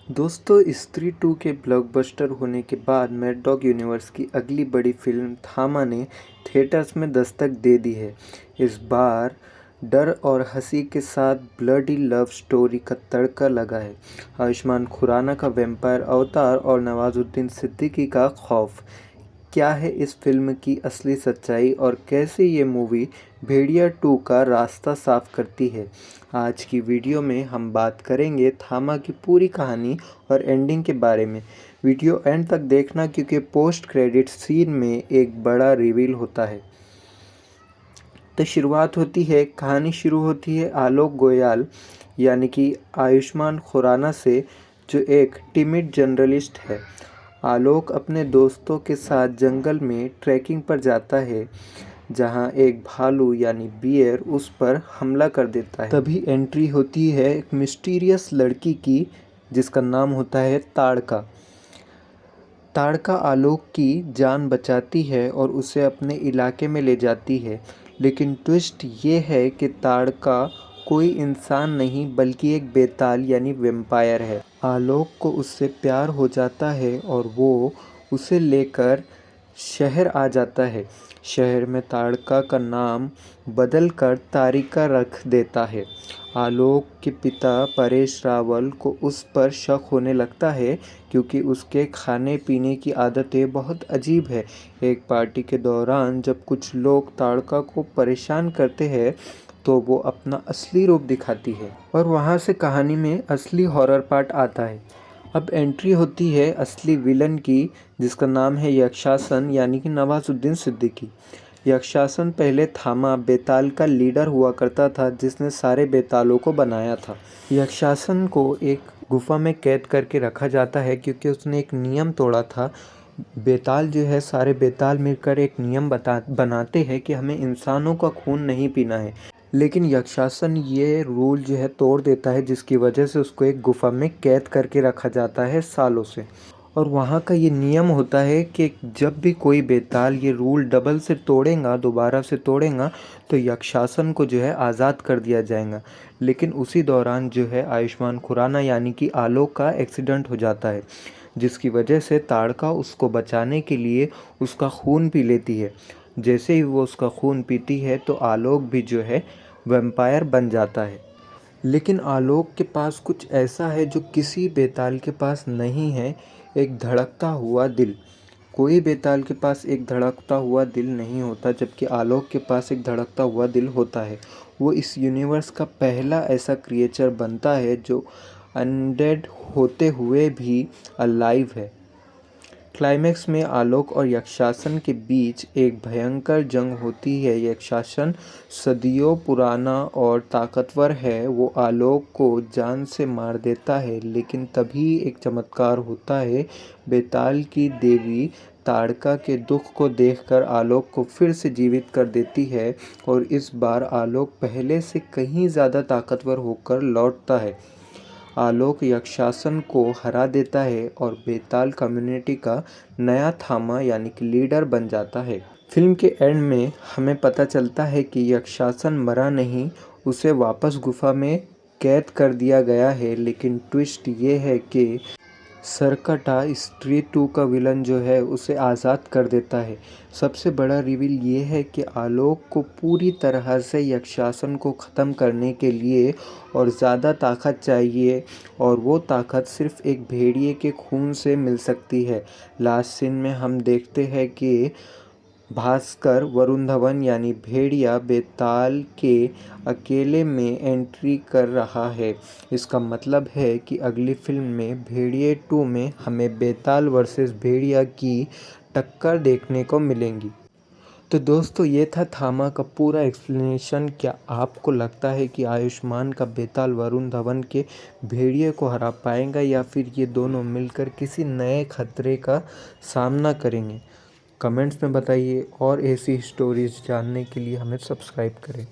दोस्तों, स्त्री 2 के ब्लॉकबस्टर होने के बाद मैड डॉग यूनिवर्स की अगली बड़ी फिल्म थामा ने थिएटर्स में दस्तक दे दी है। इस बार डर और हंसी के साथ ब्लडी लव स्टोरी का तड़का लगा है। आयुष्मान खुराना का वैम्पायर अवतार और नवाजुद्दीन सिद्दीकी का खौफ। क्या है इस फिल्म की असली सच्चाई और कैसे ये मूवी भेड़िया 2 का रास्ता साफ करती है। आज की वीडियो में हम बात करेंगे थामा की पूरी कहानी और एंडिंग के बारे में। वीडियो एंड तक देखना क्योंकि पोस्ट क्रेडिट सीन में एक बड़ा रिवील होता है। तो शुरुआत होती है, कहानी शुरू होती है आलोक गोयल यानी कि आयुष्मान खुराना से, जो एक टिमिड जर्नलिस्ट है। आलोक अपने दोस्तों के साथ जंगल में ट्रैकिंग पर जाता है, जहां एक भालू यानी बियर उस पर हमला कर देता है। तभी एंट्री होती है एक मिस्टीरियस लड़की की, जिसका नाम होता है ताड़का। ताड़का आलोक की जान बचाती है और उसे अपने इलाके में ले जाती है। लेकिन ट्विस्ट ये है कि ताड़का कोई इंसान नहीं बल्कि एक बेताल यानी वेम्पायर है। आलोक को उससे प्यार हो जाता है और वो उसे लेकर शहर आ जाता है। शहर में ताड़का का नाम बदल कर तारिका रख देता है। आलोक के पिता परेश रावल को उस पर शक होने लगता है, क्योंकि उसके खाने पीने की आदतें बहुत अजीब है। एक पार्टी के दौरान जब कुछ लोग ताड़का को परेशान करते हैं, तो वो अपना असली रूप दिखाती है और वहाँ से कहानी में असली हॉरर पार्ट आता है। अब एंट्री होती है असली विलन की, जिसका नाम है यक्षासन यानी कि नवाजुद्दीन सिद्दीकी। यक्षासन पहले थामा बेताल का लीडर हुआ करता था, जिसने सारे बेतालों को बनाया था। यक्षासन को एक गुफा में कैद करके रखा जाता है, क्योंकि उसने एक नियम तोड़ा था। बेताल जो है, सारे बेताल मिलकर एक नियम बनाते हैं कि हमें इंसानों का खून नहीं पीना है। लेकिन यक्षासन ये रूल जो है तोड़ देता है, जिसकी वजह से उसको एक गुफा में कैद करके रखा जाता है सालों से। और वहाँ का ये नियम होता है कि जब भी कोई बेताल ये रूल डबल से तोड़ेगा, दोबारा से तोड़ेगा, तो यक्षासन को जो है आज़ाद कर दिया जाएगा। लेकिन उसी दौरान जो है आयुष्मान खुराना यानी कि आलोक का एक्सीडेंट हो जाता है, जिसकी वजह से ताड़का उसको बचाने के लिए उसका खून पी लेती है। जैसे ही वो उसका खून पीती है, तो आलोक भी जो है वैम्पायर बन जाता है। लेकिन आलोक के पास कुछ ऐसा है जो किसी बेताल के पास नहीं है, एक धड़कता हुआ दिल। कोई बेताल के पास एक धड़कता हुआ दिल नहीं होता, जबकि आलोक के पास एक धड़कता हुआ दिल होता है। वो इस यूनिवर्स का पहला ऐसा क्रिएचर बनता है जो अनडेड होते हुए भी अलाइव है। क्लाइमेक्स में आलोक और यक्षासन के बीच एक भयंकर जंग होती है। यक्षासन सदियों पुराना और ताकतवर है, वो आलोक को जान से मार देता है। लेकिन तभी एक चमत्कार होता है। बेताल की देवी ताड़का के दुख को देखकर आलोक को फिर से जीवित कर देती है, और इस बार आलोक पहले से कहीं ज़्यादा ताकतवर होकर लौटता है। आलोक यक्षासन को हरा देता है और बेताल कम्युनिटी का नया थामा यानी कि लीडर बन जाता है। फिल्म के एंड में हमें पता चलता है कि यक्षासन मरा नहीं, उसे वापस गुफा में कैद कर दिया गया है। लेकिन ट्विस्ट ये है कि सरकटा स्त्री 2 का विलन जो है उसे आज़ाद कर देता है। सबसे बड़ा रिवील ये है कि आलोक को पूरी तरह से यक्षासन को ख़त्म करने के लिए और ज़्यादा ताकत चाहिए, और वो ताकत सिर्फ एक भेड़िए के खून से मिल सकती है। लास्ट सीन में हम देखते हैं कि भास्कर वरुण धवन यानी भेड़िया बेताल के अकेले में एंट्री कर रहा है। इसका मतलब है कि अगली फिल्म में भेड़िए 2 में हमें बेताल वर्सेस भेड़िया की टक्कर देखने को मिलेंगी। तो दोस्तों, ये था थामा का पूरा एक्सप्लेनेशन। क्या आपको लगता है कि आयुष्मान का बेताल वरुण धवन के भेड़िए को हरा पाएगा, या फिर ये दोनों मिलकर किसी नए खतरे का सामना करेंगे? कमेंट्स में बताइए, और ऐसी स्टोरीज़ जानने के लिए हमें सब्सक्राइब करें।